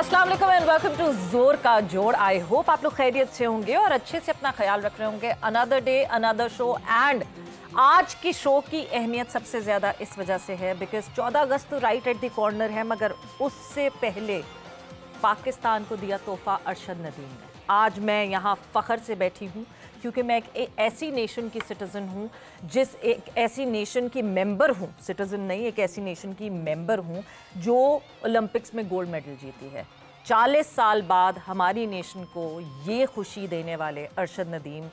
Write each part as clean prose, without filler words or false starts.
अस्सलाम वालेकुम and welcome to जोर का जोड़। आई होप आप लोग खैरियत से होंगे और अच्छे से अपना ख्याल रख रहे होंगे। Another day another show and आज की शो की अहमियत सबसे ज़्यादा इस वजह से है बिकॉज 14 अगस्त तो राइट एट द कॉर्नर है, मगर उससे पहले पाकिस्तान को दिया तोहफा अरशद नदीम ने। आज मैं यहाँ फ़ख्र से बैठी हूँ क्योंकि मैं एक ऐसी नेशन की सिटीज़न हूँ, एक ऐसी नेशन की मेंबर हूँ, सिटीज़न नहीं, एक ऐसी नेशन की मेंबर हूँ जो ओलंपिक्स में गोल्ड मेडल जीती है। 40 साल बाद हमारी नेशन को ये खुशी देने वाले अरशद नदीम,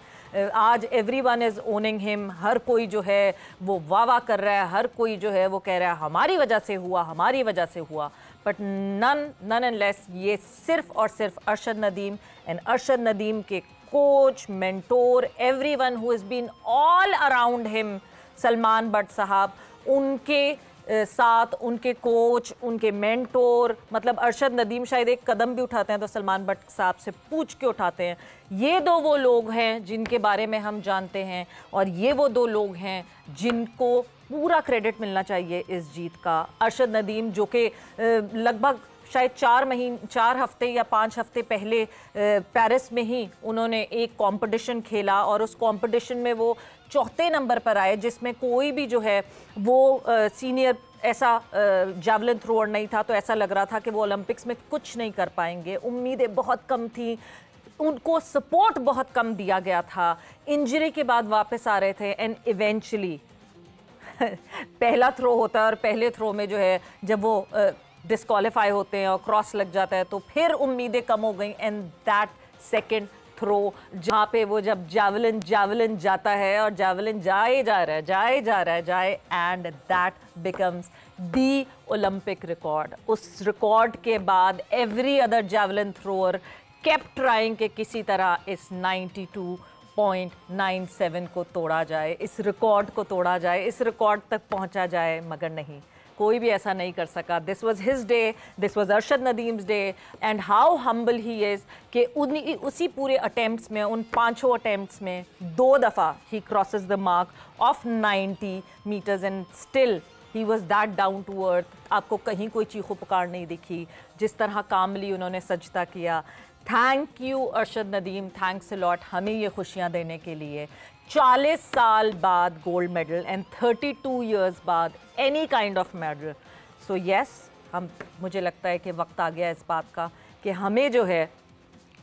आज एवरीवन इज़ ओनिंग हिम। हर कोई जो है वो वाह कर रहा है, हर कोई जो है वो कह रहा है हमारी वजह से हुआ, हमारी वजह से हुआ। बट नन एंड लेस ये सिर्फ और सिर्फ अरशद नदीम एंड अरशद नदीम के coach, mentor, everyone who has been all around him, Salman Butt साहब, उनके साथ उनके कोच, उनके मेंटोर, मतलब अरशद नदीम शायद एक कदम भी उठाते हैं तो सलमान बट साहब से पूछ के उठाते हैं। ये दो वो लोग हैं जिनके बारे में हम जानते हैं और ये वो दो लोग हैं जिनको पूरा क्रेडिट मिलना चाहिए इस जीत का। अरशद नदीम जो कि लगभग शायद 4 हफ्ते या 5 हफ्ते पहले पेरिस में ही उन्होंने एक कंपटीशन खेला और उस कंपटीशन में वो चौथे नंबर पर आए, जिसमें कोई भी जो है वो सीनियर ऐसा जावलिन थ्रोअर नहीं था। तो ऐसा लग रहा था कि वो ओलंपिक्स में कुछ नहीं कर पाएंगे। उम्मीदें बहुत कम थी, उनको सपोर्ट बहुत कम दिया गया था। इंजरी के बाद वापस आ रहे थे एंड इवेंचुअली पहला थ्रो होता है और पहले थ्रो में जो है जब वो डिस्क्वालीफाई होते हैं और क्रॉस लग जाता है तो फिर उम्मीदें कम हो गई। एंड दैट सेकेंड थ्रो जहाँ पे वो जब जावलिन जाता है और जावलिन जाए and that becomes the Olympic record. उस रिकॉर्ड के बाद every other javelin thrower kept trying कि किसी तरह इस 92.97 को तोड़ा जाए, इस रिकॉर्ड को तोड़ा जाए, इस रिकॉर्ड तक पहुंचा जाए, मगर नहीं, कोई भी ऐसा नहीं कर सका। This was his day, this was Arshad Nadeem's day and how humble he is कि उसी पूरे अटैम्प्ट्स में, उन 5 अटैम्प्ट्स में 2 दफ़ा he crosses the mark of 90 metres and still he was that down to earth. आपको कहीं कोई चीखो पुकार नहीं दिखी, जिस तरह कामली उन्होंने सजदा किया। Thank you Arshad Nadeem, thanks a lot हमें ये खुशियाँ देने के लिए। 40 साल बाद गोल्ड मेडल एंड 32 इयर्स बाद any kind of medal. So yes, मुझे लगता है कि वक्त आ गया इस बात का कि हमें जो है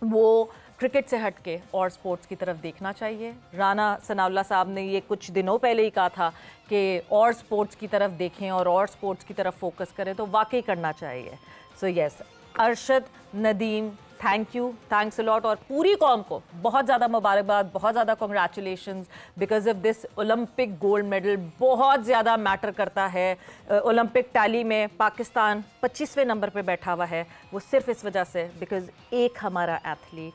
वो क्रिकेट से हट के और स्पोर्ट्स की तरफ देखना चाहिए। राना सनाउल्लाह साहब ने ये कुछ दिनों पहले ही कहा था कि और स्पोर्ट्स की तरफ देखें और स्पोर्ट्स की तरफ फोकस करें, तो वाकई करना चाहिए। So yes, Arshad Nadeem, thank you, thanks a lot और पूरी कौम को बहुत ज़्यादा मुबारकबाद, बहुत ज़्यादा congratulations because of this Olympic gold medal. बहुत ज़्यादा मैटर करता है ओलंपिक टैली में। पाकिस्तान 25वें नंबर पे बैठा हुआ है, वो सिर्फ इस वजह से बिकॉज एक हमारा एथलीट,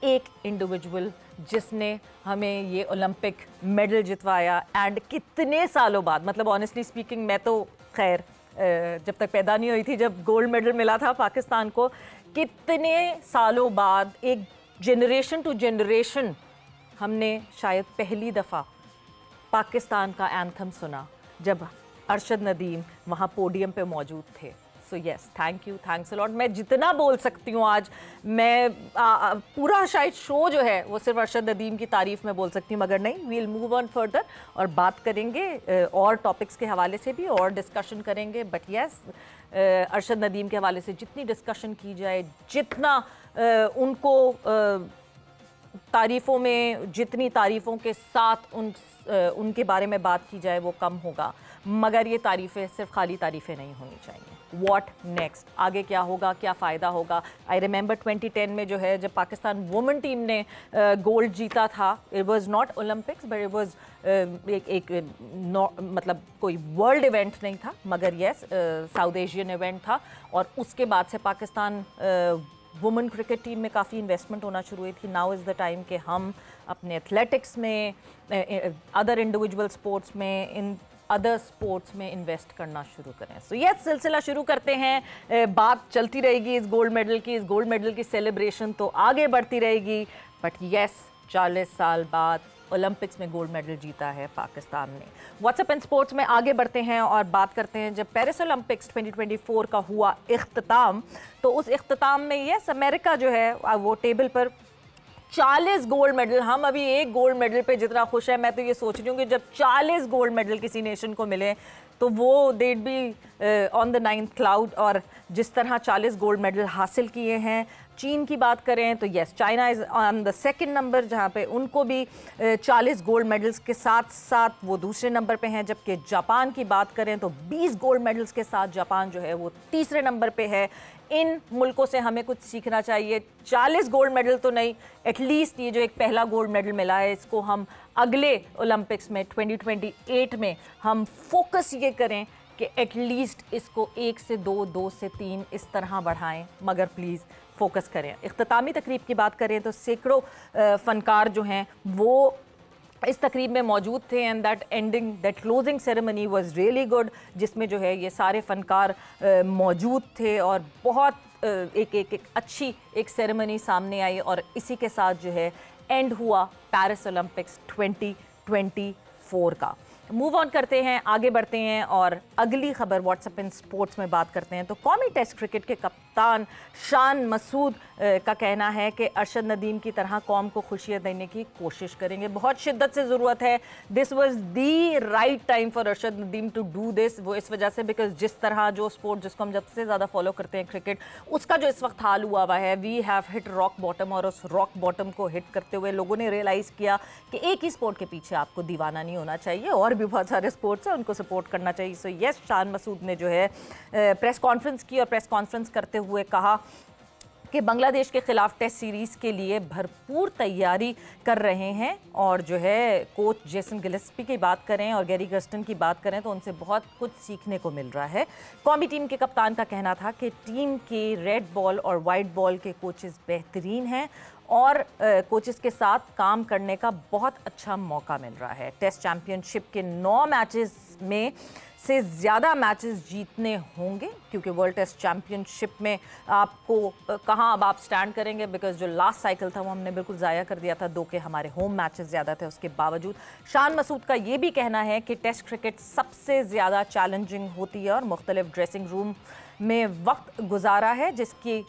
एक इंडिविजुअल जिसने हमें ये ओलंपिक मेडल जितवाया एंड कितने सालों बाद, मतलब ऑनेस्टली स्पीकिंग मैं तो खैर जब तक पैदा नहीं हुई थी जब गोल्ड मेडल मिला था पाकिस्तान को, कितने सालों बाद एक जनरेशन टू जनरेशन हमने शायद पहली दफ़ा पाकिस्तान का एंथम सुना जब अरशद नदीम वहाँ पोडियम पे मौजूद थे। So yes, thank you, thanks a lot. मैं जितना बोल सकती हूँ आज, मैं पूरा शायद शो जो है वो सिर्फ अरशद नदीम की तारीफ़ में बोल सकती हूँ, मगर नहीं, वील मूव ऑन फर्दर और बात करेंगे और टॉपिक्स के हवाले से भी और डिस्कशन करेंगे। बट यस, अरशद नदीम के हवाले से जितनी डिस्कशन की जाए, जितना उनको तारीफ़ों में, जितनी तारीफ़ों के साथ उनके बारे में बात की जाए वो कम होगा। मगर ये तारीफ़ें सिर्फ खाली तारीफ़ें नहीं होनी चाहिए। व्हाट नेक्स्ट, आगे क्या होगा, क्या फ़ायदा होगा। आई रिमेंबर 2010 में जो है जब पाकिस्तान वुमेन टीम ने गोल्ड जीता था, it was not Olympics but it was मतलब कोई वर्ल्ड इवेंट नहीं था, मगर यस साउथ एशियन इवेंट था। और उसके बाद से पाकिस्तान वुमेन क्रिकेट टीम में काफ़ी इन्वेस्टमेंट होना शुरू हुई थी। नाउ इज़ द टाइम कि हम अपने एथलेटिक्स में, अदर इंडिविजुअल स्पोर्ट्स में, इन अदर स्पोर्ट्स में इन्वेस्ट करना शुरू करें। सो यस, सिलसिला शुरू करते हैं। बात चलती रहेगी इस गोल्ड मेडल की, इस गोल्ड मेडल की सेलिब्रेशन तो आगे बढ़ती रहेगी। बट यस, 40 साल बाद ओलंपिक्स में गोल्ड मेडल जीता है पाकिस्तान ने। व्हाट्सएप एंड स्पोर्ट्स में आगे बढ़ते हैं और बात करते हैं जब पेरिस ओलंपिक्स 2024 का हुआ इख्तिताम, तो उस इख्तिताम में यस अमेरिका जो है वो टेबल पर 40 गोल्ड मेडल, हम अभी एक गोल्ड मेडल पे जितना खुश है, मैं तो ये सोच रही हूँ कि जब 40 गोल्ड मेडल किसी नेशन को मिले तो वो dead be on the 9th cloud. और जिस तरह 40 गोल्ड मेडल हासिल किए हैं, चीन की बात करें तो yes China is on the second number, जहाँ पे उनको भी 40 गोल्ड मेडल्स के साथ साथ वो दूसरे नंबर पे हैं। जबकि जापान की बात करें तो 20 गोल्ड मेडल्स के साथ जापान जो है वो तीसरे नंबर पे है। इन मुल्कों से हमें कुछ सीखना चाहिए। 40 गोल्ड मेडल तो नहीं, एटलीस्ट ये जो एक पहला गोल्ड मेडल मिला है इसको हम अगले ओलंपिक्स में 2028 में हम फोकस ये करें कि एटलीस्ट इसको 1 से 2, 2 से 3 इस तरह बढ़ाएं, मगर प्लीज़ फोकस करें। इख्तितामी तकरीब की बात करें तो सैकड़ों फ़नकार जो हैं वो इस तकरीब में मौजूद थे and that closing ceremony was really good, जिसमें जो है ये सारे फ़नकार मौजूद थे और बहुत एक अच्छी एक सेरेमनी सामने आई। और इसी के साथ जो है एंड हुआ पेरिस ओलंपिक्स 2024 का। मूव ऑन करते हैं, आगे बढ़ते हैं और अगली खबर व्हाट्सएप इन स्पोर्ट्स में बात करते हैं। तो कौमी टेस्ट क्रिकेट के कप्तान शान मसूद का कहना है कि अरशद नदीम की तरह कौम को खुशियाँ देने की कोशिश करेंगे, बहुत शिद्दत से ज़रूरत है। This was the right time for Arshad Nadeem to do this. वो इस वजह से बिकॉज जिस तरह जो स्पोर्ट जिसको हम सबसे ज़्यादा फॉलो करते हैं क्रिकेट, उसका जो इस वक्त हाल हुआ है, we have hit rock bottom, और उस रॉक बॉटम को हिट करते हुए लोगों ने रियलाइज़ किया कि एक ही स्पोर्ट के पीछे आपको दीवाना नहीं होना चाहिए, और भी बहुत सारे स्पोर्ट्स हैं उनको सपोर्ट करना चाहिए। सो यस, शान मसूद ने जो है प्रेस कॉन्फ्रेंस की और प्रेस कॉन्फ्रेंस करते हुए कहा कि बांग्लादेश के खिलाफ टेस्ट सीरीज़ के लिए भरपूर तैयारी कर रहे हैं। और जो है कोच जेसन गिलेस्पी की बात करें और गैरी गर्स्टन की बात करें तो उनसे बहुत कुछ सीखने को मिल रहा है। कौमी टीम के कप्तान का कहना था कि टीम के रेड बॉल और वाइट बॉल के कोचेस बेहतरीन हैं और कोचेस के साथ काम करने का बहुत अच्छा मौका मिल रहा है। टेस्ट चैम्पियनशिप के 9 मैचेस में से ज़्यादा मैचेस जीतने होंगे, क्योंकि वर्ल्ड टेस्ट चैम्पियनशिप में आपको कहाँ अब आप स्टैंड करेंगे, बिकॉज जो लास्ट साइकिल था वो हमने बिल्कुल ज़ाया कर दिया था, 2 के हमारे होम मैचेस ज़्यादा थे। उसके बावजूद शान मसूद का ये भी कहना है कि टेस्ट क्रिकेट सबसे ज़्यादा चैलेंजिंग होती है और मुख्तलिफ ड्रेसिंग रूम में वक्त गुजारा है, जिसकी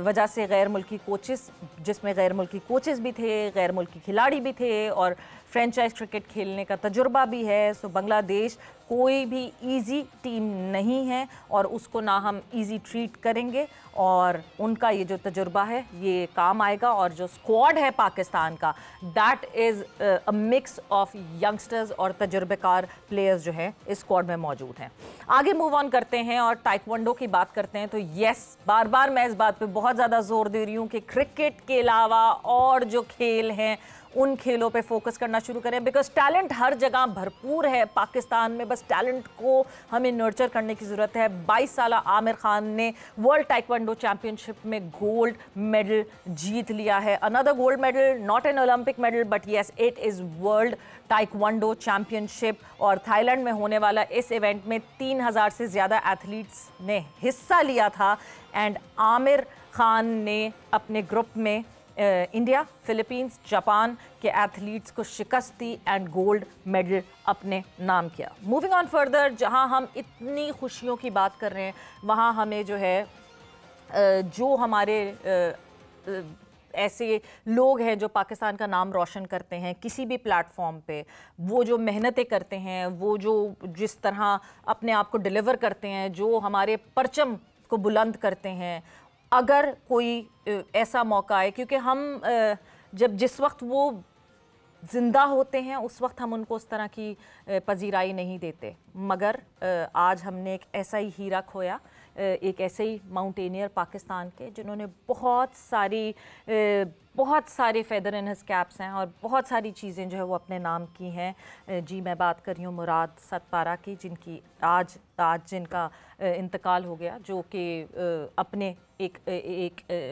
वजह से गैर मुल्की कोचेस, जिसमें गैर मुल्की कोचेस भी थे, गैर मुल्की खिलाड़ी भी थे और फ्रेंचाइज क्रिकेट खेलने का तजुर्बा भी है। सो बांग्लादेश कोई भी इजी टीम नहीं है और उसको ना हम इजी ट्रीट करेंगे, और उनका ये जो तजुर्बा है ये काम आएगा। और जो स्क्वाड है पाकिस्तान का, that is a mix of youngsters और तजुर्बेकार प्लेयर्स जो हैं इस स्क्वाड में मौजूद हैं। आगे मूव ऑन करते हैं और ताइक्वांडो की बात करते हैं। तो यस, बार बार मैं इस बात पे बहुत ज़्यादा जोर दे रही हूँ कि क्रिकेट के अलावा और जो खेल हैं उन खेलों पे फोकस करना शुरू करें, बिकॉज टैलेंट हर जगह भरपूर है पाकिस्तान में, बस टैलेंट को हमें नर्चर करने की ज़रूरत है। 22 साल आमिर खान ने वर्ल्ड ताइक्वांडो चैम्पियनशिप में गोल्ड मेडल जीत लिया है। Another gold medal, not an Olympic medal but yes it is world taekwondo championship. और थाईलैंड में होने वाला इस इवेंट में 3000 से ज़्यादा एथलीट्स ने हिस्सा लिया था एंड आमिर खान ने अपने ग्रुप में इंडिया, फिलीपींस, जापान के एथलीट्स को शिकस्त दी एंड गोल्ड मेडल अपने नाम किया। मूविंग ऑन फर्दर, जहां हम इतनी खुशियों की बात कर रहे हैं वहां हमें जो है जो हमारे ऐसे लोग हैं जो पाकिस्तान का नाम रोशन करते हैं किसी भी प्लेटफॉर्म पे, वो जो मेहनतें करते हैं, वो जो जिस तरह अपने आप को डिलीवर करते हैं, जो हमारे परचम को बुलंद करते हैं, अगर कोई ऐसा मौका आए, क्योंकि हम जब जिस वक्त वो ज़िंदा होते हैं उस वक्त हम उनको उस तरह की पजीराई नहीं देते, मगर आज हमने एक ऐसा ही हीरा खोया, एक ऐसे ही माउंटेनियर पाकिस्तान के जिन्होंने बहुत सारे फेदर इन हिज कैप्स हैं और बहुत सारी चीज़ें जो है वो अपने नाम की हैं। जी मैं बात कर रही हूँ मुराद सतपारा की, जिनकी आज जिनका इंतकाल हो गया, जो कि अपने एक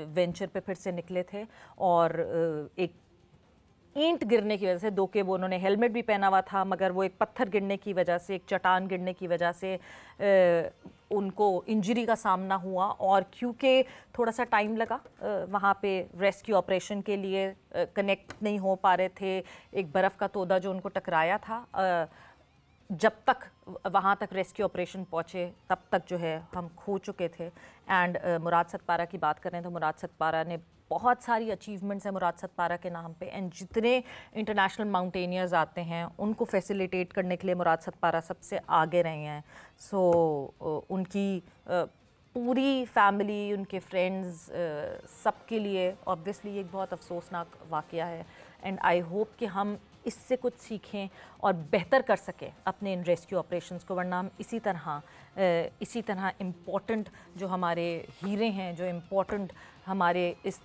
वेंचर पे फिर से निकले थे और एक ईंट गिरने की वजह से, दो के वो उन्होंने हेलमेट भी पहना हुआ था, मगर वो एक पत्थर गिरने की वजह से, एक चट्टान गिरने की वजह से उनको इंजरी का सामना हुआ। और क्योंकि थोड़ा सा टाइम लगा वहाँ पे रेस्क्यू ऑपरेशन के लिए, कनेक्ट नहीं हो पा रहे थे, एक बर्फ़ का तोदा जो उनको टकराया था, जब तक वहाँ तक रेस्क्यू ऑपरेशन पहुँचे तब तक जो है हम खो चुके थे। एंड मुराद सतपारा की बात करें तो मुराद सतपारा ने बहुत सारी अचीवमेंट्स हैं मुराद सतपारा के नाम पे, एंड जितने इंटरनेशनल माउंटेनियर्स आते हैं उनको फैसिलिटेट करने के लिए मुराद सतपारा सबसे आगे रहे हैं। सो उनकी पूरी फैमिली, उनके फ्रेंड्स, सबके लिए ऑब्वियसली एक बहुत अफसोसनाक वाक़या है। एंड आई होप कि हम इससे कुछ सीखें और बेहतर कर सकें अपने इन रेस्क्यू ऑपरेशंस को, वरना हम इसी तरह इम्पॉर्टेंट जो हमारे हीरे हैं, जो इम्पॉर्टेंट हमारे इस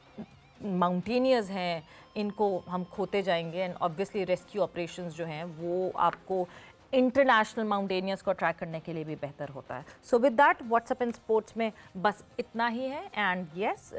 माउंटेनियर्स हैं, इनको हम खोते जाएंगे। एंड ऑब्वियसली रेस्क्यू ऑपरेशंस जो हैं वो आपको इंटरनेशनल माउंटेनियर्स को अट्रैक्ट करने के लिए भी बेहतर होता है। So with that WhatsApp in sports में बस इतना ही है। एंड यस,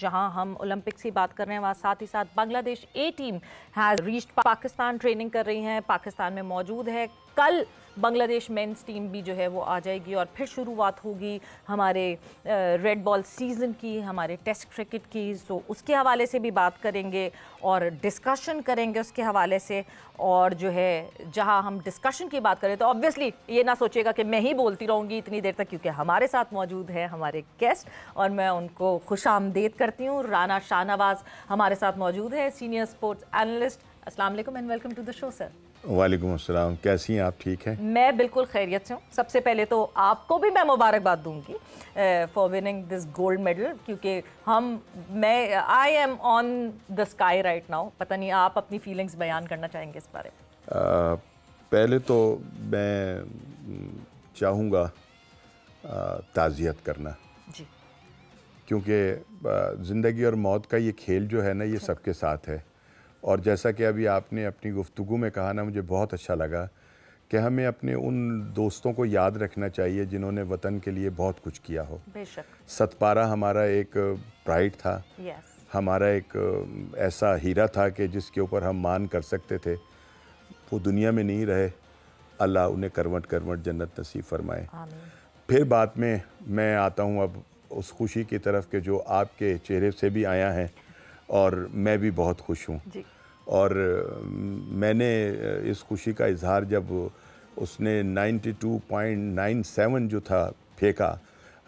जहां हम ओलंपिक्स की बात कर रहे हैं वहाँ साथ ही साथ Bangladesh A team has reached Pakistan, training कर रही हैं, पाकिस्तान में मौजूद है। कल बांग्लादेश मेंस टीम भी जो है वो आ जाएगी और फिर शुरुआत होगी हमारे रेड बॉल सीज़न की, हमारे टेस्ट क्रिकेट की। सो उसके हवाले से भी बात करेंगे और डिस्कशन करेंगे उसके हवाले से। और जो है जहां हम डिस्कशन की बात करें तो ऑब्वियसली ये ना सोचिएगा कि मैं ही बोलती रहूँगी इतनी देर तक, क्योंकि हमारे साथ मौजूद है हमारे गेस्ट और मैं उनको खुशामदीद करती हूँ। राना शाहनवाज हमारे साथ मौजूद है, सीनियर स्पोर्ट्स एनालिस्ट। अस्सलाम वालेकुम and welcome to the show sir. वालेकुम अस्सलाम, कैसी हैं आप? ठीक हैं? मैं बिल्कुल खैरियत से हूँ। सबसे पहले तो आपको भी मैं मुबारकबाद दूंगी for winning this gold medal, क्योंकि I am on the sky right now. पता नहीं आप अपनी फीलिंग्स बयान करना चाहेंगे इस बारे में? पहले तो मैं चाहूँगा ताज़ियत करना जी, क्योंकि ज़िंदगी और मौत का ये खेल जो है ना, ये सबके साथ है। और जैसा कि अभी आपने अपनी गुफ्तगू में कहा ना, मुझे बहुत अच्छा लगा कि हमें अपने उन दोस्तों को याद रखना चाहिए जिन्होंने वतन के लिए बहुत कुछ किया हो। बेशक। सतपारा हमारा एक प्राइड था, हमारा एक ऐसा हीरा था कि जिसके ऊपर हम मान कर सकते थे। वो दुनिया में नहीं रहे, अल्लाह उन्हें करवट करवट जन्नत नसीब फरमाए। फिर बाद में मैं आता हूँ अब उस खुशी की तरफ के जो आपके चेहरे से भी आया है, और मैं भी बहुत खुश हूँ। और मैंने इस खुशी का इजहार जब उसने 92.97 जो था फेंका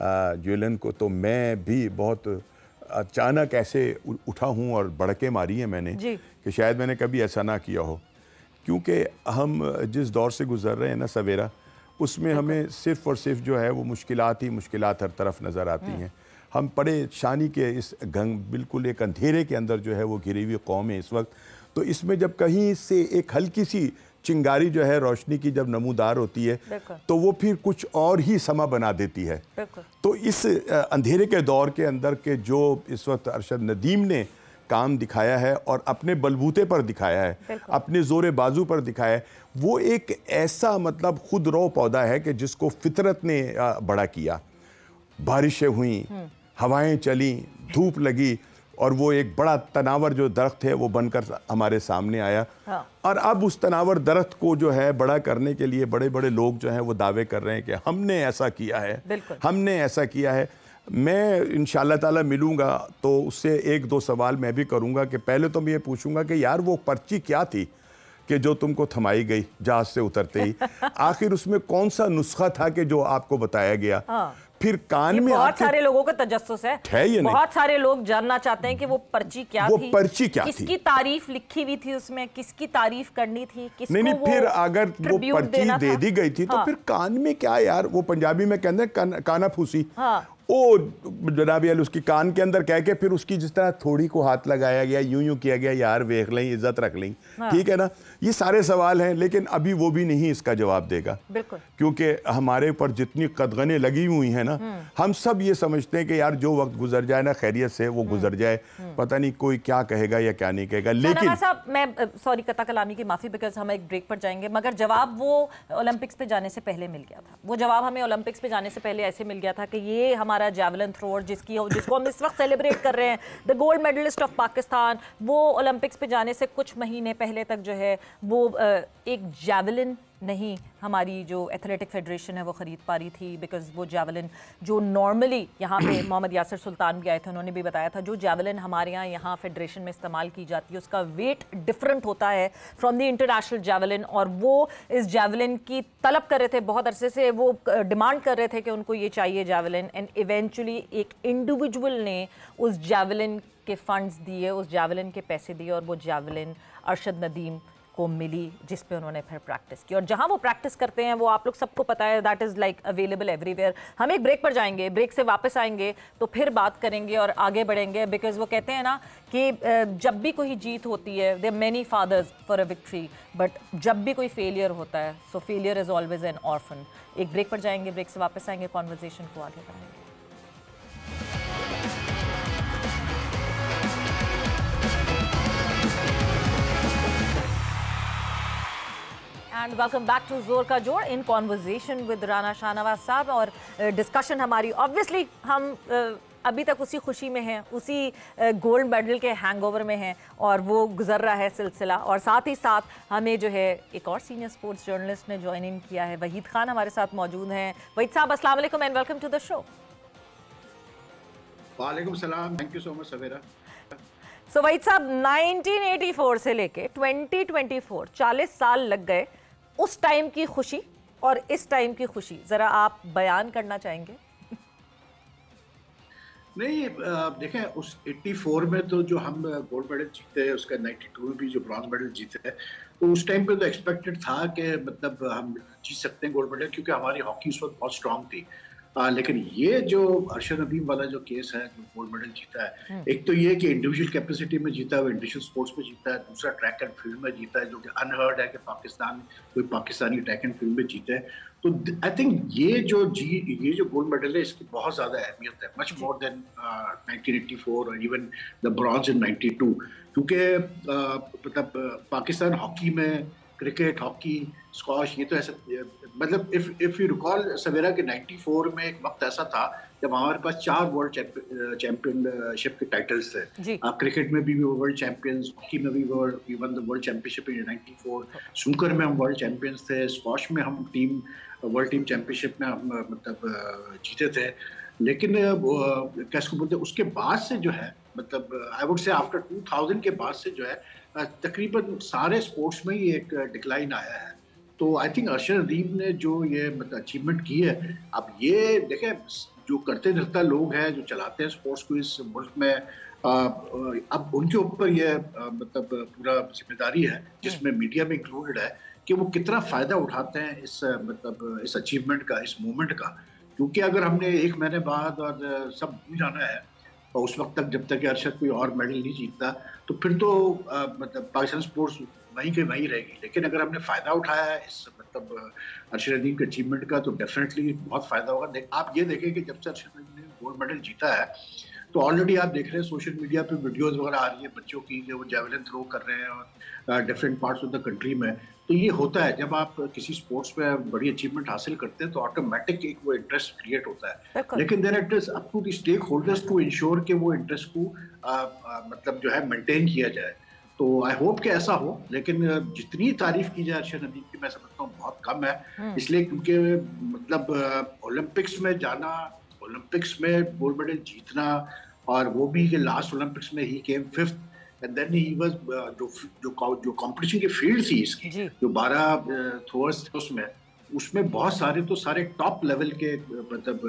ज्वेलन को, तो मैं भी बहुत अचानक ऐसे उठा हूँ और बड़के मारी है मैंने कि शायद मैंने कभी ऐसा ना किया हो। क्योंकि हम जिस दौर से गुज़र रहे हैं ना सवेरा, उसमें हमें सिर्फ़ और सिर्फ जो है वो मुश्किलात ही मुश्किलात हर तरफ नज़र आती हैं। हम परेशानी के इस बिल्कुल एक अंधेरे के अंदर जो है वो घिरी हुई कौम है इस वक्त। तो इसमें जब कहीं से एक हल्की सी चिंगारी जो है रोशनी की जब नमूदार होती है, तो वो फिर कुछ और ही समा बना देती है। तो इस अंधेरे के दौर के अंदर के जो इस वक्त अरशद नदीम ने काम दिखाया है और अपने बलबूते पर दिखाया है, अपने जोरे बाजू पर दिखाया है, वो एक ऐसा मतलब खुद रो पौधा है कि जिसको फितरत ने बड़ा किया। बारिशें हुई, हवाएं चली, धूप लगी, और वो एक बड़ा तनावर जो दरख्त है वो बनकर हमारे सामने आया। और अब उस तनावर दरख्त को जो है बड़ा करने के लिए बड़े बड़े लोग जो हैं वो दावे कर रहे हैं कि हमने ऐसा किया है, हमने ऐसा किया है। मैं इंशाअल्लाह ताला मिलूंगा तो उससे एक दो सवाल मैं भी करूंगा कि पहले तो मैं ये पूछूंगा कि यार वो पर्ची क्या थी कि जो तुमको थमाई गई जहाज से उतरते ही? आखिर उसमें कौन सा नुस्खा था कि जो आपको बताया गया? फिर कान में बहुत सारे लोगों का तजस्सुस है ये बहुत सारे लोग जानना चाहते हैं कि वो पर्ची क्या थी, पर्ची क्या किसकी तारीफ लिखी हुई थी उसमें, किसकी तारीफ करनी थी, किसको नहीं, फिर अगर वो पर्ची दे दी गई थी तो फिर कान में क्या यार, वो पंजाबी में कहते हैं काना फूसी। ओ जनाबी अली उसकी कान के अंदर कह के फिर उसकी जिस तरह थोड़ी को हाथ लगाया गया, यूं यूं किया गया, यार वेख लें, इज्जत रख लें, ठीक है ना। ये सारे सवाल हैं, लेकिन अभी वो भी नहीं इसका जवाब देगा, क्योंकि हमारे ऊपर जितनी कदगनें लगी हुई हैं ना, हम सब ये समझते हैं कि यार जो वक्त गुजर जाए ना खैरियत से वो गुजर जाए, पता नहीं कोई क्या कहेगा या क्या नहीं कहेगा। लेकिन साहब मैं सॉरी कता कलामी की माफी, बिकॉज हम एक ब्रेक पर जाएंगे, मगर जवाब वो ओलंपिक्स पे जाने से पहले मिल गया था। वो जवाब हमें ओलंपिक्स पे जाने से पहले ऐसे मिल गया था कि ये हमारा हमारा जैवलिन थ्रोअर जिसको हम इस वक्त सेलिब्रेट कर रहे हैं, the gold medallist of Pakistan, वो ओलंपिक्स पे जाने से कुछ महीने पहले तक जो है वो एक जैवलिन नहीं हमारी जो एथलेटिक फेडरेशन है वो ख़रीद पा रही थी, बिकॉज वो जैवलिन जो नॉर्मली यहाँ पे मोहम्मद यासिर सुल्तान भी आए थे, उन्होंने भी बताया था जो जैवलिन हमारे यहाँ फेडरेशन में इस्तेमाल की जाती है उसका वेट डिफरेंट होता है फ्रॉम द इंटरनेशनल जैवलिन, और वो इस जैवलिन की तलब कर रहे थे, बहुत अरसे से वो डिमांड कर रहे थे कि उनको ये चाहिए जैवलिन, एंड इवेंचुअली एक इंडिविजुअल ने उस जैवलिन के फंड्स दिए, उस जैवलिन के पैसे दिए, और वो जैवलिन अरशद नदीम को मिली जिस पे उन्होंने फिर प्रैक्टिस की। और जहां वो प्रैक्टिस करते हैं वो आप लोग सबको पता है, that is like available everywhere. हम एक ब्रेक पर जाएंगे, ब्रेक से वापस आएंगे तो फिर बात करेंगे और आगे बढ़ेंगे, बिकॉज वो कहते हैं ना कि जब भी कोई जीत होती है, there many fathers for a victory, but जब भी कोई फेलियर होता है, so failure is always an orphan. एक ब्रेक पर जाएंगे, ब्रेक से वापस आएंगे, कॉन्वर्जेशन को आगे बढ़ाएंगे। एंड वेलकम बैक टू जोर का जोड़ in conversation with Rana Shahnawaz साहब। और डिस्कशन हमारी ऑब्वियसली हम अभी तक उसी खुशी में हैं, उसी गोल्ड मेडल के हैंगओवर में हैं, और वो गुजर रहा है सिलसिला। और साथ ही साथ हमें जो है एक और सीनियर स्पोर्ट्स जर्नलिस्ट ने ज्वाइन इन किया है, वहीद खान हमारे साथ मौजूद हैं। वहीद साहब अस्सलाम वालेकुम and welcome to the show. वालेकुम सलाम, thank you so much Savera. So Waheed साहब 1984 से लेके 2024 40 साल लग गए, उस टाइम की खुशी और इस टाइम की खुशी जरा आप बयान करना चाहेंगे? नहीं, देखें उस 84 में तो जो हम गोल्ड मेडल जीते हैं, उसका 92 में भी जो ब्रॉन्ज मेडल जीते हैं, तो उस टाइम पे तो एक्सपेक्टेड था कि मतलब हम जीत सकते हैं गोल्ड मेडल, क्योंकि हमारी हॉकी उस वक्त बहुत स्ट्रांग थी। लेकिन ये जो अरशद नदीम वाला जो केस है, जो गोल्ड मेडल जीता है, एक तो ये कि इंडिविजुअल कैपेसिटी में जीता है, इंडिविजुअल स्पोर्ट्स में जीता है, दूसरा ट्रैक एंड फील्ड में जीता है, जो कि अनहर्ड है कि पाकिस्तान कोई पाकिस्तानी ट्रैक एंड फील्ड में जीते हैं। तो आई थिंक ये जो गोल्ड मेडल है, इसकी बहुत ज़्यादा अहमियत है, मच मोर देन 1984 और इवन द ब्रॉन्ज इन 92, क्योंकि मतलब पाकिस्तान हॉकी में, क्रिकेट, हॉकी, स्क्वाश, ये तो ऐसा मतलब इफ यू रिकॉल सवेरा के 94 में एक वक्त ऐसा था जब हमारे पास 4 वर्ल्ड चैंपियनशिप के टाइटल्स थे। क्रिकेट में भी वर्ल्ड चैंपियंस, हॉकी में भी we won the world championship in 94, snooker में हम वर्ल्ड चैंपियंस थे, स्क्वाश में हम वर्ल्ड टीम चैंपियनशिप में हम मतलब जीते थे। लेकिन कैसे बोलते हैं, उसके बाद से जो है मतलब आई वुड से आफ्टर 2000 के बाद से जो है तकरीबन सारे स्पोर्ट्स में ही एक डिक्लाइन आया है। तो आई थिंक अरशद नदीम ने जो ये मतलब अचीवमेंट की है, अब ये देखें जो करते धरता लोग हैं जो चलाते हैं स्पोर्ट्स को इस मुल्क में, अब उनके ऊपर ये मतलब पूरा जिम्मेदारी है, जिसमें मीडिया में इंक्लूडेड है, कि वो कितना फ़ायदा उठाते हैं इस मतलब इस अचीवमेंट का, इस मूवमेंट का। क्योंकि अगर हमने 1 महीने बाद और सब भूल जाना है और उस वक्त तक जब तक अरशद कोई और मेडल नहीं जीतता, तो फिर तो मतलब पाकिस्तान स्पोर्ट्स वहीं के वहीं रहेगी। लेकिन अगर हमने फ़ायदा उठाया है इस मतलब अरशद नदीम के अचीवमेंट का, तो डेफिनेटली बहुत फ़ायदा होगा। आप ये देखें कि जब से अरशद नदीम ने गोल्ड मेडल जीता है, तो ऑलरेडी आप देख रहे हैं सोशल मीडिया पे वीडियोस वगैरह आ रही है बच्चों की, जो वो जैवलिन थ्रो कर रहे हैं और different parts of the country में। तो ये होता है जब आप किसी स्पोर्ट्स में बड़ी अचीवमेंट हासिल करते हैं, तो ऑटोमेटिक एक वो इंटरेस्ट क्रिएट होता है। लेकिन then it is up to the stakeholders to ensure कि वो इंटरेस्ट को मतलब जो है मेंटेन किया जाए। तो आई होप कि ऐसा हो, लेकिन जितनी तारीफ की जाए अरशद नदीम की, मैं समझता हूँ बहुत कम है। इसलिए क्योंकि मतलब ओलंपिक्स में जाना, ओलंपिक्स में गोल्ड मेडल जीतना, और वो भी कि लास्ट ओलंपिक्स में he came 5th, and then he was जो कंपटीशन की फील्ड थी इसकी, जो 12 थ्रोअर्स थे, उसमें बहुत सारे तो सारे टॉप लेवल के मतलब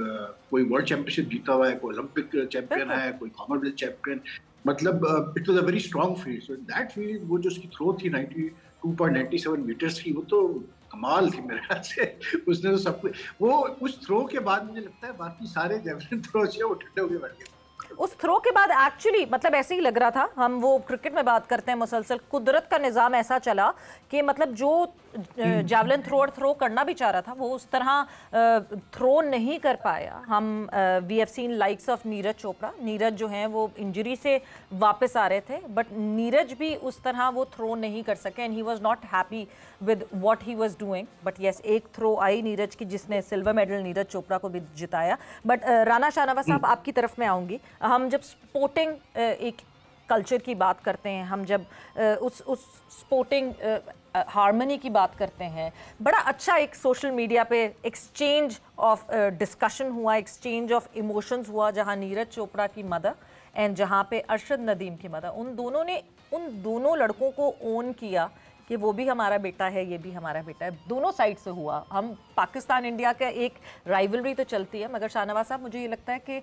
कोई वर्ल्ड चैंपियनशिप जीता हुआ है, कोई ओलंपिक चैंपियन है, कोई कॉमनवेल्थ चैंपियन, मतलब it was a very strong field. So that field, वो जो उसकी थ्रो थी 92.97 मीटर्स की, वो तो कमाल थी मेरे ख्याल से। उसने तो सब कुछ, वो उस थ्रो के बाद मुझे लगता है बाकी सारे जैवलिन थ्रो से वो ठंडे हो गए बैठ गए। उस थ्रो के बाद एक्चुअली मतलब ऐसे ही लग रहा था, हम वो क्रिकेट में बात करते हैं मुसलसल, कुदरत का निज़ाम ऐसा चला कि मतलब जो जैवलिन थ्रो करना भी चाह रहा था वो उस तरह थ्रो नहीं कर पाया। हम we have seen likes of Neeraj Chopra, Neeraj जो हैं वो इंजरी से वापस आ रहे थे, बट नीरज भी उस तरह वो थ्रो नहीं कर सके, and he was not happy with what he was doing. But yes, एक थ्रो आई नीरज की जिसने सिल्वर मेडल नीरज चोपड़ा को भी जिताया. But राना शाहनवाज साहब, आपकी तरफ मैं आऊँगी. हम जब स्पोर्टिंग एक कल्चर की बात करते हैं, हम जब उस स्पोर्टिंग हार्मनी की बात करते हैं, बड़ा अच्छा एक सोशल मीडिया पे एक्सचेंज ऑफ डिस्कशन हुआ, एक्सचेंज ऑफ इमोशंस हुआ, जहां नीरज चोपड़ा की मदर एंड जहां पे अरशद नदीम की मदर, उन दोनों ने उन दोनों लड़कों को ओन किया कि वो भी हमारा बेटा है, ये भी हमारा बेटा है. दोनों साइड से हुआ. हम पाकिस्तान इंडिया का एक राइवलरी तो चलती है, मगर शाहनवाज साहब मुझे ये लगता है कि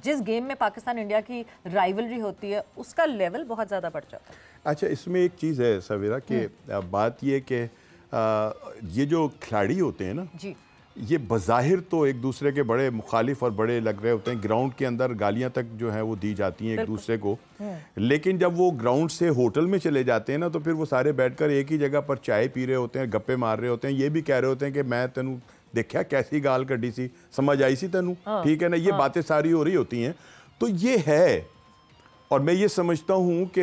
जिस गेम में पाकिस्तान इंडिया की राइवलरी होती है उसका लेवल बहुत ज़्यादा बढ़ जाता है. अच्छा, इसमें एक चीज़ है सवेरा कि बात ये कि ये जो खिलाड़ी होते हैं ना जी, ये बज़ाहिर तो एक दूसरे के बड़े मुखालिफ और बड़े लग रहे होते हैं. ग्राउंड के अंदर गालियां तक जो है वो दी जाती हैं एक दूसरे को, लेकिन जब वो ग्राउंड से होटल में चले जाते हैं ना, तो फिर वो सारे बैठकर एक ही जगह पर चाय पी रहे होते हैं, गप्पे मार रहे होते हैं. ये भी कह रहे होते हैं कि मैं तेनू देखा कैसी गाल कड्डी सी, समझ आई सी तेनू, ठीक है ना. ये बातें सारी हो रही होती हैं. तो ये है, और मैं ये समझता हूँ कि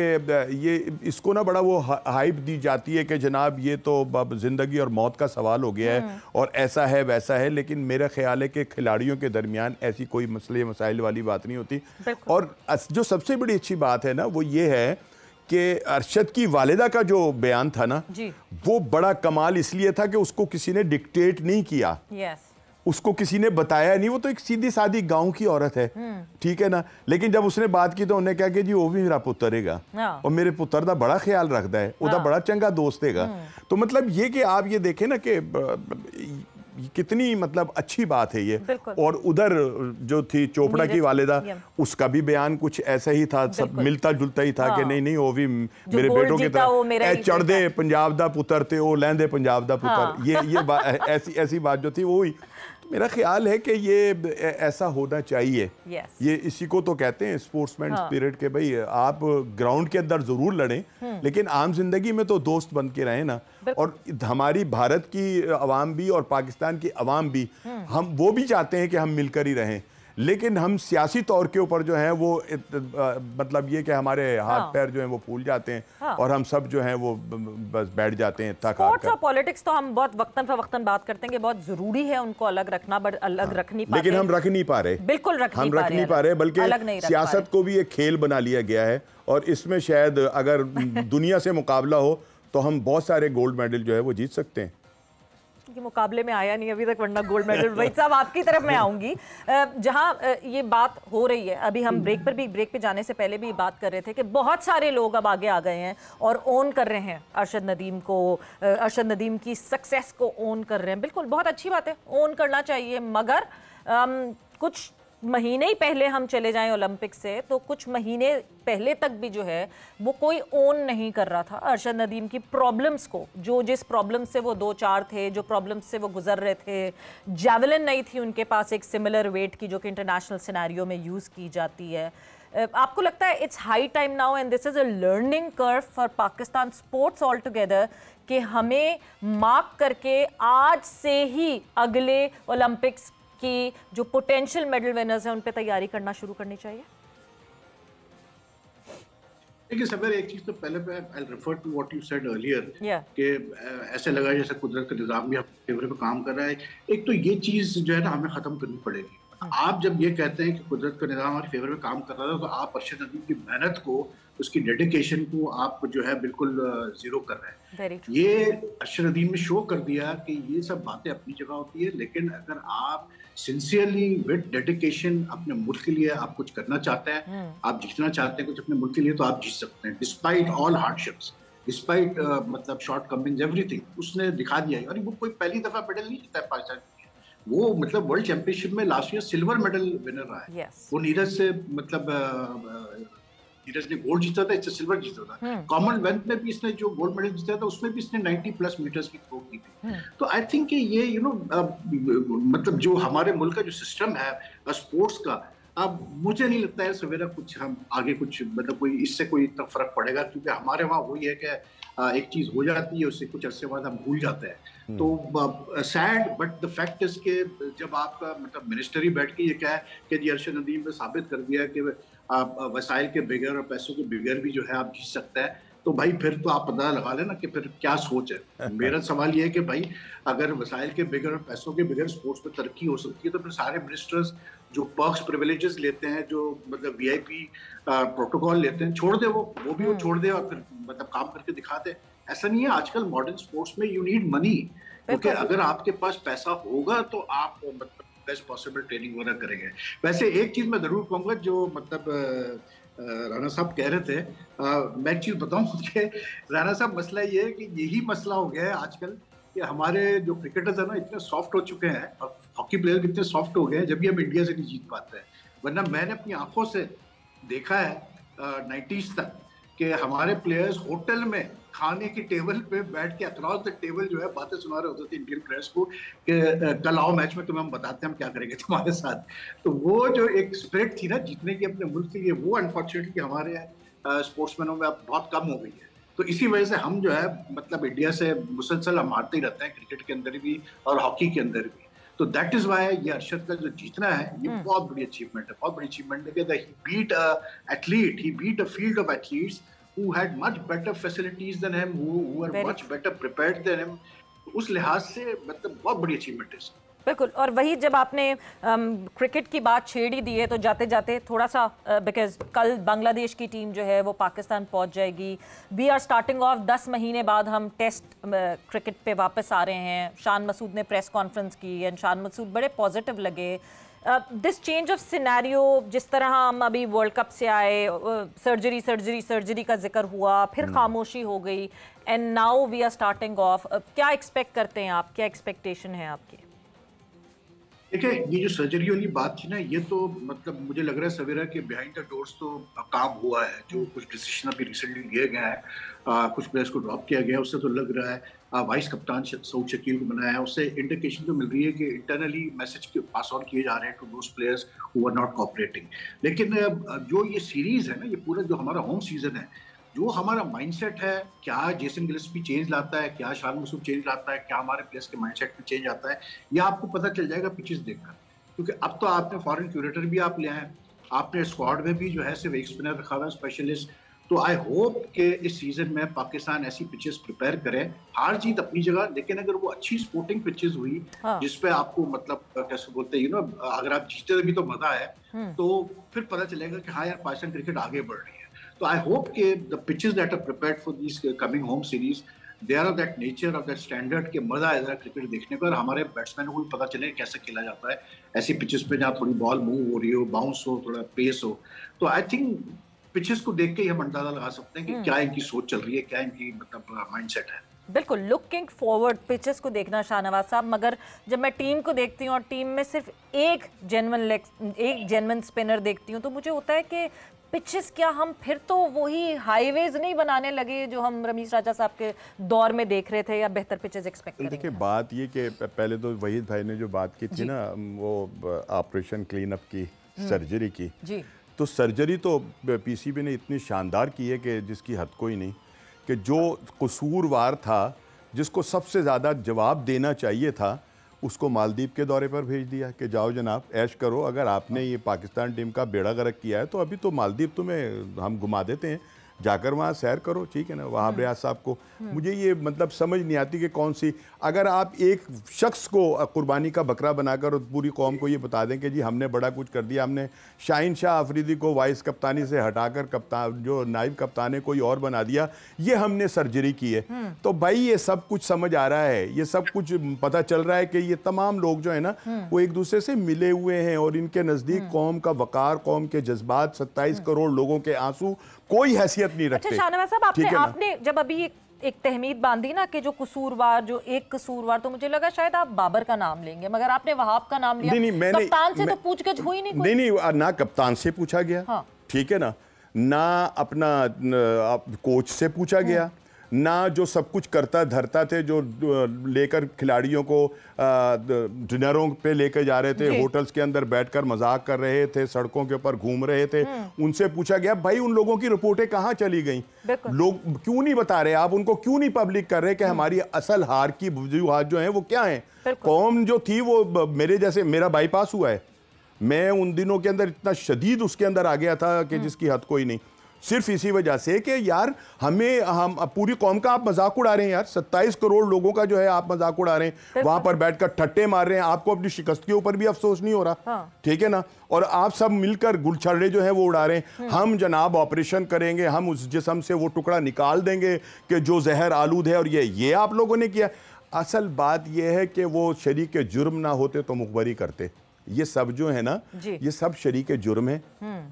ये इसको ना बड़ा वो हाइप दी जाती है कि जनाब ये तो अब ज़िंदगी और मौत का सवाल हो गया है और ऐसा है वैसा है. लेकिन मेरा ख्याल है कि खिलाड़ियों के दरमियान ऐसी कोई मसले मसाइल वाली बात नहीं होती. और जो सबसे बड़ी अच्छी बात है ना वो ये है कि अरशद की वालिदा का जो बयान था ना जी, वो बड़ा कमाल इसलिए था कि उसको किसी ने डिक्टेट नहीं किया. उसको किसी ने बताया नहीं. वो तो एक सीधी सादी गांव की औरत है, ठीक है ना. लेकिन जब उसने बात की तो उन्हें कहा कि जी वो भी मेरा पुत्र हैगा और मेरे पुत्र का बड़ा ख्याल रखता है, उसका बड़ा चंगा दोस्त हैगा. तो मतलब ये कि आप ये देखें ना कि कितनी मतलब अच्छी बात है ये. और उधर जो थी चोपड़ा की वालिदा, उसका भी बयान कुछ ऐसा ही था, सब मिलता जुलता ही था कि नहीं नहीं वो भी मेरे बेटों की तरह चढ़दे पंजाब दा पुत्र थे, वो लैंदे पंजाब दा पुत्र. ये ऐसी बात जो थी वो हुई. मेरा ख्याल है कि ये ऐसा होना चाहिए. ये इसी को तो कहते हैं स्पोर्ट्समैन स्पिरिट के भाई आप ग्राउंड के अंदर जरूर लड़ें, लेकिन आम जिंदगी में तो दोस्त बन के रहें ना. और हमारी भारत की अवाम भी और पाकिस्तान की अवाम भी, हम वो भी चाहते हैं कि हम मिलकर ही रहें. लेकिन हम सियासी तौर के ऊपर जो है वो मतलब ये कि हमारे हाथ पैर जो हैं वो फूल जाते हैं और हम सब जो हैं वो बस बैठ जाते हैं थक हार कर. स्पोर्ट्स और पॉलिटिक्स तो हम बहुत वक्तन फवक्तन बात करते हैं कि बहुत जरूरी है उनको अलग रखना, बट अलग रख नहीं पाते. लेकिन हम रख नहीं पा रहे, बिल्कुल रख नहीं पा रहे, बल्कि सियासत को भी एक खेल बना लिया गया है. और इसमें शायद अगर दुनिया से मुकाबला हो तो हम बहुत सारे गोल्ड मेडल जो है वो जीत सकते हैं. कि मुकाबले में आया नहीं अभी तक, वरना गोल्ड मेडल. वहीद साहब आपकी तरफ मैं आऊँगी. जहाँ ये बात हो रही है, अभी हम ब्रेक पे जाने से पहले भी बात कर रहे थे कि बहुत सारे लोग अब आगे आ गए हैं और ओन कर रहे हैं अरशद नदीम को, अरशद नदीम की सक्सेस को ओन कर रहे हैं. बिल्कुल बहुत अच्छी बात है, ओन करना चाहिए. मगर कुछ महीने ही पहले हम चले जाएं ओलंपिक से, तो कुछ महीने पहले तक भी जो है वो कोई ओन नहीं कर रहा था अरशद नदीम की प्रॉब्लम्स को. जिस प्रॉब्लम से वो 2-4 थे, जो प्रॉब्लम्स से वो गुजर रहे थे, जैवलिन नहीं थी उनके पास एक सिमिलर वेट की जो कि इंटरनेशनल सिनेरियो में यूज़ की जाती है. आपको लगता है it's high time now and this is a learning curve for Pakistan sports all together कि हमें मार्क करके आज से ही अगले ओलंपिक्स कि जो पोटेंशियल मेडल विनर्स हैं उन पे तैयारी करना शुरू करनी चाहिए? देखिए सबर, एक चीज तो पहले I refer to what you said earlier कि ऐसे लगा जैसे कुदरत का निजाम भी अपने फेवर पे काम कर रहा है. एक तो ये चीज जो है ना हमें खत्म करनी पड़ेगी. आप जब ये कहते हैं कि कुदरत का निजाम हमारे फेवर में काम कर रहा है, तो आप अरशद नदीम की मेहनत को, उसकी डेडिकेशन को आप जो है बिल्कुल जीरो कर रहे हैं. ये अरशद नदीम ने शो कर दिया कि ये सब बातें अपनी जगह होती है, लेकिन अगर आप सिंसियरली विद डेडिकेशन अपने मुल्क के लिए आप कुछ करना चाहते हैं, आप जीतना चाहते हैं कुछ अपने मुल्क के लिए, तो आप जीत सकते हैं डिस्पाइट ऑल हार्डशिप्स, डिस्पाइट मतलब शॉर्ट कमिंग्स, एवरीथिंग. उसने दिखा दिया है. और वो कोई पहली दफा मेडल नहीं जीता है पाकिस्तान. वो मतलब वर्ल्ड चैंपियनशिप में last year silver medal winner रहा है. वो नीरज से मतलब नीरज ने गोल्ड जीता था, इससे सिल्वर जीता था. कॉमनवेल्थ में भी इसने जो गोल्ड मेडल जीता था उसमें भी इसने 90+ मीटर्स की थ्रो की थी. तो आई थिंक कि ये मतलब जो हमारे मुल्क का जो सिस्टम है स्पोर्ट्स का, अब मुझे नहीं लगता है सवेरा कुछ हम आगे कुछ मतलब कोई इससे कोई इतना फर्क पड़ेगा, क्योंकि हमारे वहाँ वही है कि एक चीज हो जाती है उससे कुछ अरसे बाद हम भूल जाते हैं. तो sad but the fact is के जब आपका मतलब मिनिस्टर ही बैठ के ये कहा कि जी अरशद नदीम ने साबित कर दिया कि वसाइल के बगैर और पैसों के बगैर भी जो है आप जीत सकता है, तो भाई फिर तो आप पता लगा लेना कि फिर क्या सोच है। मेरा सवाल ये है कि भाई अगर वसाइल के बगैर, पैसों के बगैर स्पोर्ट्स में तरक्की हो सकती है तो फिर सारे मिनिस्टर्स जो पर्क्स प्रिविलेजेस लेते हैं, जो मतलब वीआईपी प्रोटोकॉल लेते हैं, छोड़ दे वो भी वो छोड़ दे और फिर मतलब काम करके दिखा दे। ऐसा नहीं है, आजकल मॉडर्न स्पोर्ट्स में यू नीड मनी, क्योंकि अगर आपके पास पैसा होगा तो आप मतलब बेस्ट पॉसिबल ट्रेनिंग वगैरह करेंगे। वैसे एक चीज मैं जरूर कहूंगा, जो मतलब राणा साहब कह रहे थे, मैं एक चीज बताऊं कि राणा साहब मसला ये है कि यही मसला हो गया है आजकल कि हमारे जो क्रिकेटर्स है ना इतने सॉफ्ट हो चुके हैं और हॉकी प्लेयर भी इतने सॉफ्ट हो गए हैं, जब भी हम इंडिया से नहीं जीत पाते हैं। वरना मैंने अपनी आंखों से देखा है 90s तक कि हमारे प्लेयर्स होटल में खाने की टेबल पे बैठ के अक्रॉस द टेबल जो है बातें सुना रहे होते थे इंडियन प्लेयर्स को कि कल आओ मैच में, तुम्हें हम बताते हैं हम क्या करेंगे तुम्हारे साथ। तो वो जो एक स्पिरिट थी ना जीतने की अपने मुल्क के लिए, वो अनफॉर्चुनेटली हमारे स्पोर्ट्समैनों में अब बहुत कम हो गई है। तो इसी वजह से हम जो है मतलब इंडिया से मुसलसल हम हारते ही रहते हैं, क्रिकेट के अंदर भी और हॉकी के अंदर भी। तो दैट इज वाई ये अरशद का जो जीतना है ये बहुत बड़ी अचीवमेंट है, बहुत बड़ी अचीवमेंट है कि he beat athlete, he beat a field of athletes who had much better facilities than him, who were much better prepared than him। उस लिहाज से मतलब बहुत बड़ी अचीवमेंट है। बिल्कुल। और वही जब आपने क्रिकेट की बात छेड़ ही दी है तो जाते जाते थोड़ा सा, बिकॉज कल बांग्लादेश की टीम जो है वो पाकिस्तान पहुंच जाएगी। वी आर स्टार्टिंग ऑफ 10 महीने बाद हम टेस्ट क्रिकेट पे वापस आ रहे हैं। शान मसूद ने प्रेस कॉन्फ्रेंस की एंड शान मसूद बड़े पॉजिटिव लगे। दिस चेंज ऑफ सिनेरियो, जिस तरह हम अभी वर्ल्ड कप से आए, सर्जरी का जिक्र हुआ, फिर खामोशी हो गई and now we are starting off, क्या एक्सपेक्ट करते हैं आप, क्या एक्सपेक्टेशन है आपकी? देखिए ये जो सर्जरी वाली बात थी ना, ये तो मतलब मुझे लग रहा है सवेरा के बिहाइंड द डोर्स तो काम हुआ है। जो कुछ डिसीजन अभी रिसेंटली लिए गए हैं, कुछ प्लेयर्स को ड्रॉप किया गया, उससे तो लग रहा है वाइस कप्तान सऊद शकील को बनाया है, उससे इंडिकेशन तो मिल रही है कि इंटरनली मैसेज के पास ऑन किए जा रहे हैं to those players who are not cooperating. लेकिन जो ये सीरीज है ना, ये पूरा जो हमारा होम सीजन है, जो हमारा माइंडसेट है, क्या जेसन गिलेस्पी चेंज लाता है, क्या शान मसूद चेंज लाता है, क्या हमारे प्लेयर्स के माइंडसेट में चेंज आता है, ये आपको पता चल जाएगा पिचेस देखकर। क्योंकि अब तो आपने फॉरेन क्यूरेटर भी आप ले आए, आपने स्क्वाड में भी जो है सिर्फ एक स्पिनर रखा हुआ है स्पेशलिस्ट। तो आई होप कि इस सीजन में पाकिस्तान ऐसी पिचेस प्रिपेयर करे, हार जीत अपनी जगह, लेकिन अगर वो अच्छी स्पोर्टिंग पिचेस हुई जिसपे आपको मतलब कैसे बोलते हैं, अगर आप जीते भी तो मजा है, तो फिर पता चलेगा कि हाँ यार पाकिस्तान क्रिकेट आगे बढ़ रही है। तो आई होप कि the pitches that are prepared for this coming home series, they are of that nature, of that standard के मजा आएगा क्रिकेट देखने को और हमारे बैट्समैन को भी पता चले कैसे खेला जाता है ऐसी पिचेस पे जहाँ थोड़ी बॉल मूव हो रही हो, बाउंस हो, थोड़ा पेस हो। तो आई थिंक पिचेस को देख के ही हम अंदाजा लगा सकते हैं कि क्या इनकी सोच चल रही है, क्या इनकी मतलब माइंडसेट है। बिल्कुल, लुकिंग फॉरवर्ड पिचेस को देखना शाहनवाज साहब, मगर जब मैं टीम को देखती हूँ और टीम में सिर्फ एक जेन्युइन स्पिनर देखती हूँ तो मुझे होता है कि पिचेस क्या हम फिर तो वही हाईवेज नहीं बनाने लगे जो हम रमीज राजा साहब के दौर में देख रहे थे, या बेहतर पिचेस एक्सपेक्ट करें? देखिए बात ये कि पहले तो वहीद भाई ने जो बात की थी ना, वो ऑपरेशन क्लीन अप की, सर्जरी की जी, तो सर्जरी तो पीसीबी ने इतनी शानदार की है कि जिसकी हद कोई नहीं, कि जो कसूरवार था, जिसको सबसे ज़्यादा जवाब देना चाहिए था, उसको मालदीव के दौरे पर भेज दिया कि जाओ जनाब ऐश करो, अगर आपने ये पाकिस्तान टीम का बेड़ा गर्क किया है तो अभी तो मालदीव तुम्हें हम घुमा देते हैं, जाकर वहाँ सैर करो, ठीक है ना। वहाँ रियाज साहब को मुझे ये मतलब समझ नहीं आती कि कौन सी, अगर आप एक शख्स को कुर्बानी का बकरा बनाकर पूरी कौम को ये बता दें कि जी हमने बड़ा कुछ कर दिया, हमने शाहीन शाह अफरीदी को वाइस कप्तानी से हटाकर कप्तान, जो नाइब कप्तान है, कोई और बना दिया, ये हमने सर्जरी की है। तो भाई ये सब कुछ समझ आ रहा है, ये सब कुछ पता चल रहा है कि ये तमाम लोग जो है ना वो एक दूसरे से मिले हुए हैं और इनके नज़दीक कौम का वकार, कौम के जज्बात, 27 करोड़ लोगों के आंसू कोई हैसियत नहीं रखते। अच्छा शाहनवाज साहब, आपने जब अभी एक तहमीद बांधी ना कि जो कसूरवार, जो एक कसूरवार, तो मुझे लगा शायद आप बाबर का नाम लेंगे, मगर आपने वहाब का नाम लिया। नहीं, कप्तान से तो पूछगछ हुई नहीं। नहीं, ना कप्तान से पूछा गया, ठीक है ना अपना कोच से पूछा गया, ना जो सब कुछ करता धरता थे, जो लेकर खिलाड़ियों को डिनरों पे लेकर जा रहे थे, होटल्स के अंदर बैठकर मजाक कर रहे थे, सड़कों के ऊपर घूम रहे थे, उनसे पूछा गया भाई उन लोगों की रिपोर्टें कहाँ चली गई, लोग क्यों नहीं बता रहे, आप उनको क्यों नहीं पब्लिक कर रहे कि हमारी असल हार की वजूहात जो हैं वो क्या हैं। कौम जो थी वो मेरे जैसे, मेरा बाईपास हुआ है, मैं उन दिनों के अंदर इतना शदीद उसके अंदर आ गया था कि जिसकी हद कोई नहीं। सिर्फ इसी वजह से कि यार हम पूरी कौम का आप मजाक उड़ा रहे हैं यार। 27 करोड़ लोगों का जो है आप मजाक उड़ा रहे हैं, वहां पर बैठकर ठट्टे मार रहे हैं। आपको अपनी शिकस्त के ऊपर भी अफसोस नहीं हो रहा, ठीक है ना? और आप सब मिलकर गुलछर्रे जो है वो उड़ा रहे हैं। हम जनाब ऑपरेशन करेंगे, हम उस जिस्म से वो टुकड़ा निकाल देंगे कि जो जहर आलूद है, और ये आप लोगों ने किया। असल बात यह है कि वो शरीक जुर्म ना होते तो मुखबरी करते। ये सब जो है ना, ये सब शरीक जुर्म है,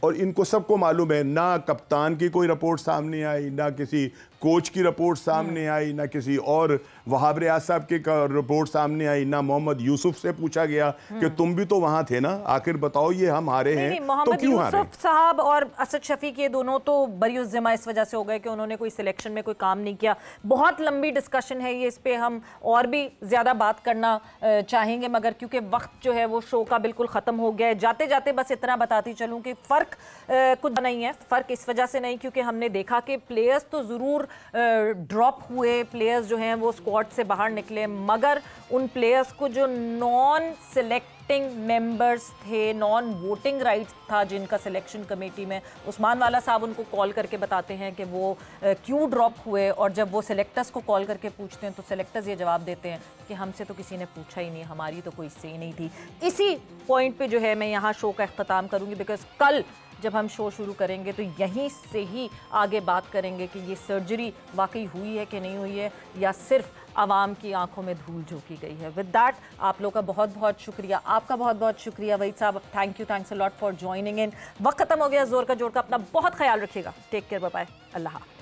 और इनको सबको मालूम है। ना कप्तान की कोई रिपोर्ट सामने आई, ना किसी कोच की रिपोर्ट सामने आई, ना किसी और वहाब रियाज साहब की रिपोर्ट सामने आई, ना मोहम्मद यूसुफ से पूछा गया कि तुम भी तो वहां थे ना, आखिर बताओ ये हम हारे हैं तो क्यों हारे? यूसुफ साहब और असद शफीक ये दोनों तो बरी ज़िम्मा इस वजह से हो गए कि उन्होंने कोई सिलेक्शन में कोई काम नहीं किया। बहुत लंबी डिस्कशन है ये, इस पे हम और भी ज्यादा बात करना चाहेंगे, मगर क्योंकि वक्त जो है वो शो का बिल्कुल खत्म हो गया है। जाते जाते बस इतना बताती चलूं कि फर्क कुछ नहीं है। फर्क इस वजह से नहीं क्योंकि हमने देखा कि प्लेयर्स तो जरूर ड्रॉप हुए, प्लेयर्स जो हैं वो स्क्वाड से बाहर निकले, मगर उन प्लेयर्स को जो नॉन सिलेक्टिंग मेंबर्स थे, नॉन वोटिंग राइट्स था जिनका सिलेक्शन कमेटी में, उस्मान वाला साहब उनको कॉल करके बताते हैं कि वो क्यों ड्रॉप हुए, और जब वो सिलेक्टर्स को कॉल करके पूछते हैं तो सिलेक्टर्स ये जवाब देते हैं कि हमसे तो किसी ने पूछा ही नहीं, हमारी तो कोई से नहीं थी। इसी पॉइंट पे जो है मैं यहाँ शो का अख्ताम करूँगी, बिकॉज कल जब हम शो शुरू करेंगे तो यहीं से ही आगे बात करेंगे कि ये सर्जरी वाकई हुई है कि नहीं हुई है, या सिर्फ आवाम की आंखों में धूल झोंकी गई है। विद दैट आप लोग का बहुत बहुत शुक्रिया, आपका बहुत बहुत शुक्रिया वहीद साहब, thanks a lot for joining in. वक्त खत्म हो गया जोर का जोड़ का, अपना बहुत ख्याल रखिएगा। टेक केयर, बाय बाय, अल्लाह हाफ़िज़।